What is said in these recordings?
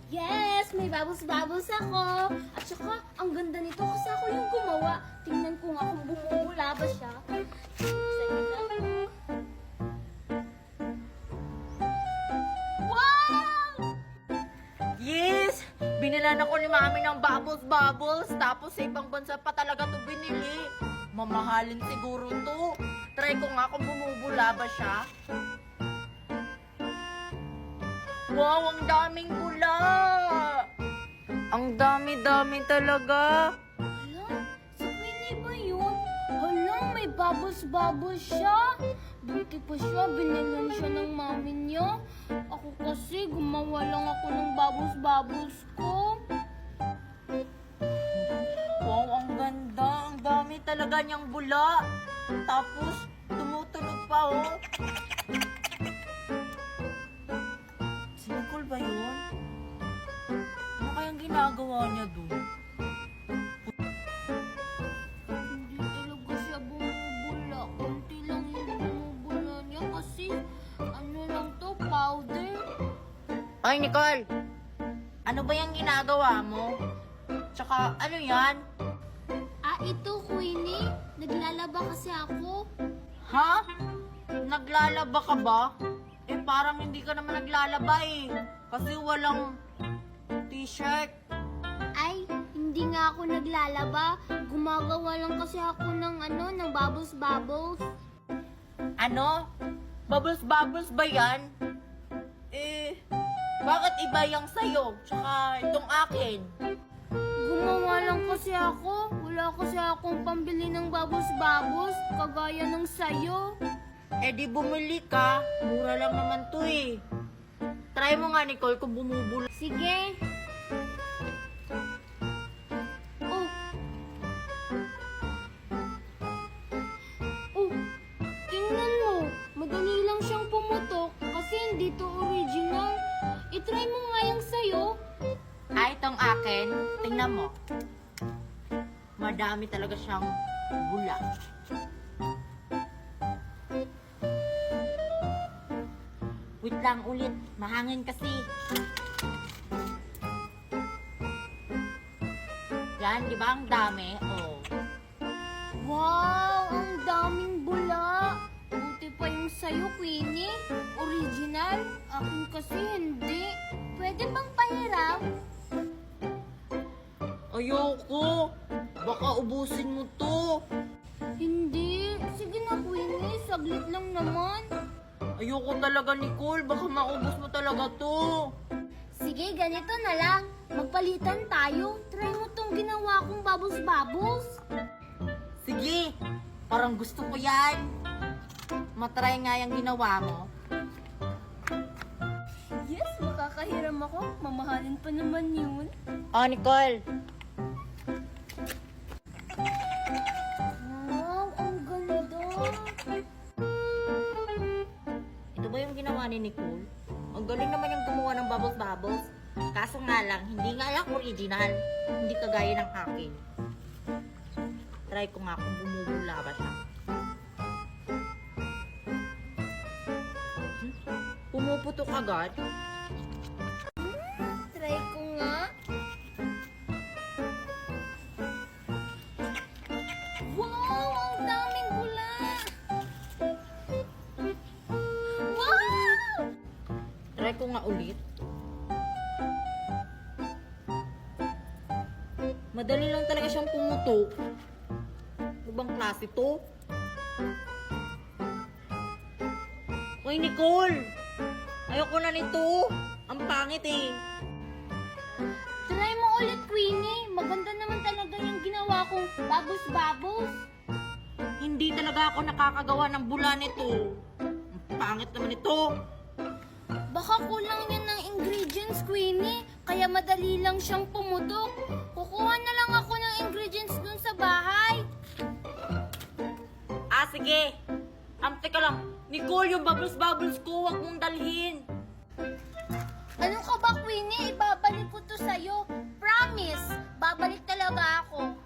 Yes! May bubbles-bubbles ako! At saka, ang ganda nito kasi ako yung gumawa. Tingnan ko nga kung bumubula ba siya. Sige na. Wow! Yes! Binilan ako ni mami ng bubbles. Tapos sa ibang bansa pa talaga to binili. Mamahalin siguro to. Try ko nga kung bumubula ba siya. Wow, ang daming bula! Ang dami-dami talaga. Hala, si Queenie ba yun? Hala, may bubbles-bubbles siya. Buti pa siya, binilan siya ng mami niya. Ako kasi, gumawa lang ako ng bubbles-bubbles ko. Wow, ang ganda. Ang dami talaga niyang bula. Tapos, tumutunog pa, oh. Si Nicole ba yun? Ano kayang ginagawa niya dun? Hindi talaga siya bumubula. Kunti lang yung bumubula niya kasi ano lang to, powder. Ay, Nicole! Ano ba yung ginagawa mo? Tsaka, ano yan? Ito, Queenie. Naglalaba kasi ako. Ha? Naglalaba ka ba? Eh, parang hindi ka naman naglalaba eh. Kasi walang t-shirt. Ay, hindi nga ako naglalaba. Gumagawa lang kasi ako ng bubbles-bubbles. Ano? Bubbles ba yan? Eh, bakit iba yung sa'yo? Tsaka itong akin. Gumawa lang kasi ako. Wala kasi akong pambili ng bubbles-bubbles, kagaya ng sayo. Eh di bumili ka. Mura lang naman to eh. Try mo nga, Nicole, kung bumubula. Sige. Oh. Oh, tingnan mo. Madali lang siyang pumutok kasi hindi to original. I-try mo nga yung sayo. Ay, itong akin. Tingnan mo. Madami talaga siyang bula. Wait lang ulit. Mahangin kasi. Yan, di ba ang dami? Oh. Wow, ang daming bula. Buti pa yung sayo, Queenie. Original. Akin kasi hindi. Pwede bang pahiram? Ayoko. Baka ubusin mo to. Hindi. Sige na, Queenie. Saglit lang naman. Ayoko talaga, Nicole. Baka maubos mo talaga to. Sige, ganito na lang. Magpalitan tayo. Try mo tong ginawa kong bubbles-bubbles. Sige. Parang gusto ko yan. Matry nga yung ginawa mo. Yes, makakahiram ako. Mamahalin pa naman yun. Oh, Nicole. Wow, ang ganda. Ito ba yung ginawa ni Nicole? Ang galing naman yung gumawa ng bubbles. Kaso nga lang, hindi nga lang original. Hindi kagaya ng akin. Try ko nga kung bumubula ba siya. Pumuputok agad. Try ko nga. Wow, ang daming bula. Wow! Try ko nga ulit. Madali lang talaga siyang pumutok. Ano bang klase to? Uy, Nicole! Ayoko na nito. Ang pangit eh. Try mo ulit, Queenie. Maganda naman talaga yung ginawa kong bubbles-bubbles. Hindi talaga ako nakakagawa ng bula nito. Ang pangit naman ito. Baka kulang yan ng ingredients, Queenie. Kaya madali lang siyang pumutok. Kukuha na lang ako ng ingredients dun sa bahay. Ah, sige. Teka lang. Nicole, yung bubbles ko, huwag mong dalhin. Ano ka ba, Queenie? Ibabalik ko to sa'yo. Promise, babalik talaga ako.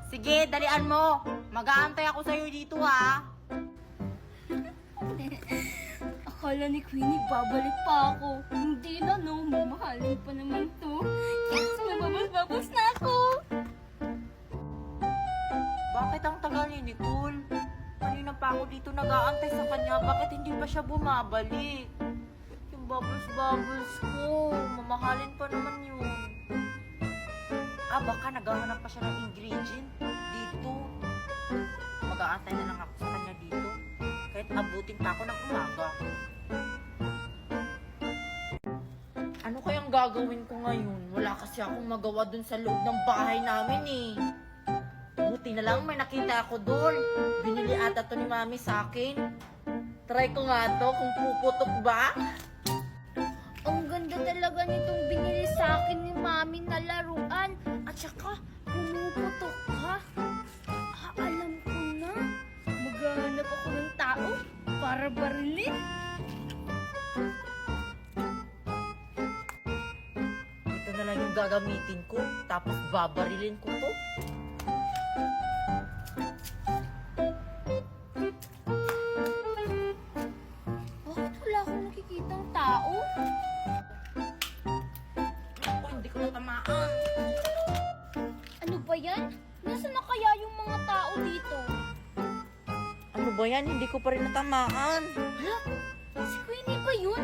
Sige, dalian mo. Mag-aantay ako sa'yo dito, ha? Akala ni Queenie babalik pa ako. Hindi Barilla, no? Mamahalin pa naman to. Yes, mababas-babas na ako. Bakit ang tagal ni Nicole? Kanina pa ako dito nag-aantay sa kanya. Bakit hindi pa siya bumabalik? Yung bubbles ko. Mamahalin pa naman yun. Baka naghahanap pa siya ng ingredient dito. Mag-aantay na lang ako sa kanya dito. Kahit abutin pa ako ng umaga. Ano kayang gagawin ko ngayon? Wala kasi akong magawa dun sa loob ng bahay namin eh. Buti na lang may nakita ako doon. Binili ata to ni Mami sa akin. Try ko nga to kung puputok ba. Ang ganda talaga nitong binili sa akin ni Mami na laruan. At saka, pumuputok ka. Alam ko na. Maghahanap ako ng tao para barilin. Ito na lang yung gagamitin ko. Tapos babarilin ko to. Bakit wala akong nakikitang tao? Ako, hindi ko natamaan. Ano ba yan? Nasaan na kaya yung mga tao dito? Ano ba yan? Hindi ko pa rin natamaan. Hala? Si Queenie ba yun?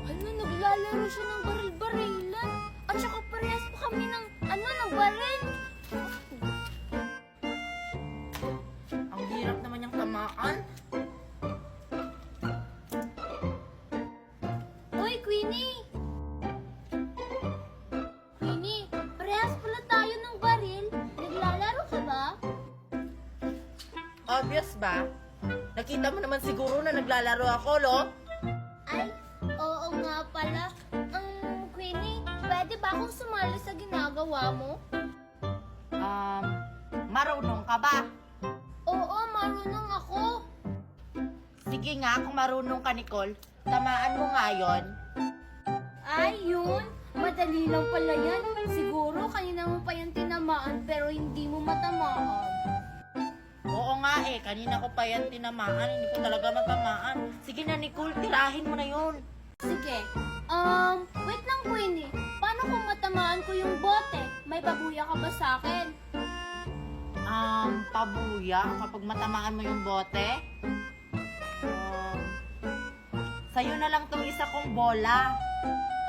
Ano, naglalaro siya ng baril-barilan. At saka parehas pa kami ng, ng baril. Ang hirap naman yung tamaan. Hoy, Queenie! Queenie, parehas pala tayo ng baril. Naglalaro ka ba? Obvious ba? Nakita mo naman siguro na naglalaro ako, lo? Ay, oo nga pala. Queenie, pwede ba akong sumali sa ginagawa mo? Marunong ka ba? Oo, marunong ako. Sige nga, kung marunong ka, Nicole, tamaan mo nga yon. Ay, yun. Madali lang pala yan. Siguro kanina mo pa yan tinamaan pero hindi mo matamaan. Oo nga eh, kanina ko pa yan tinamaan, hindi ko talaga matamaan. Sige na, Nicole, tirahin mo na yun. Sige. Wait lang, Queenie. Paano kung matamaan ko yung bote? May babuya ka ba sa akin? Pabuya, kapag matamaan mo yung bote, sa'yo na lang tong isa kong bola.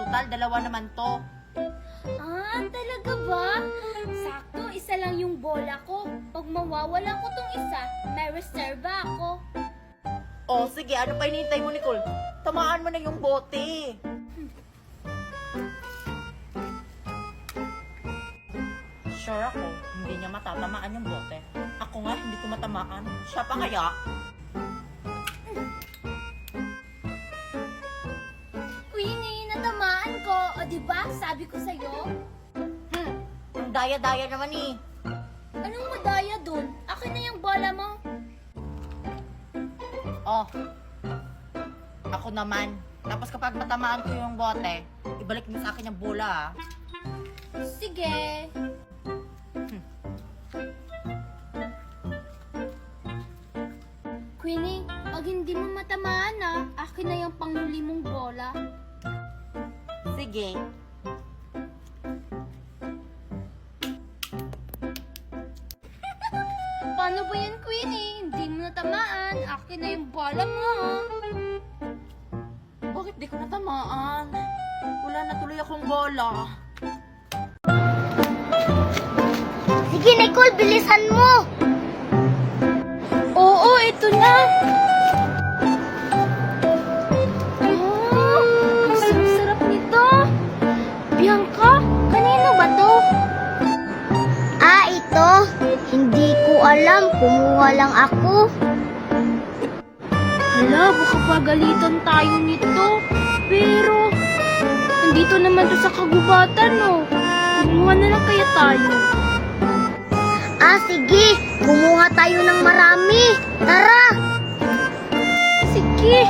Total, 2 naman to. Talaga ba? Sakto, isa lang yung bola ko. Pag mawawalan ko tong isa, may reserva ako. Oh, sige, ano pa hinihintay mo, Nicole? Tamaan mo na yung bote. Sure ako, hindi niya matatamaan yung bote. Ako nga, hindi ko matamaan. Siya pa kaya? Queenie, natamaan ko. O diba, sabi ko sa'yo? Ang daya-daya naman eh. Anong madaya dun? Akin na yung bola mo. Oh, ako naman. Tapos kapag matamaan ko yung bote, ibalik mo sa akin yung bola, ah. Sige. Queenie, pag hindi mo matamaan akin na yung panghuli mong bola. Sige. Paano ba yan, Queenie? Hindi mo natamaan. Akin na yung bola mo. Bakit di ko natamaan? Wala na tuloy akong bola. Sige, Nicole, bilisan mo. Oo, ito na. Ang sarap nito. Bianca, kanino ba to? Ito. Hindi ko alam. Kumuha lang ako. Hala, baka pagalitan tayo nito. Pero, nandito naman to sa kagubatan, no? Kumuha na lang kaya tayo. Sige. Kumuha tayo ng marami. Tara. Sige.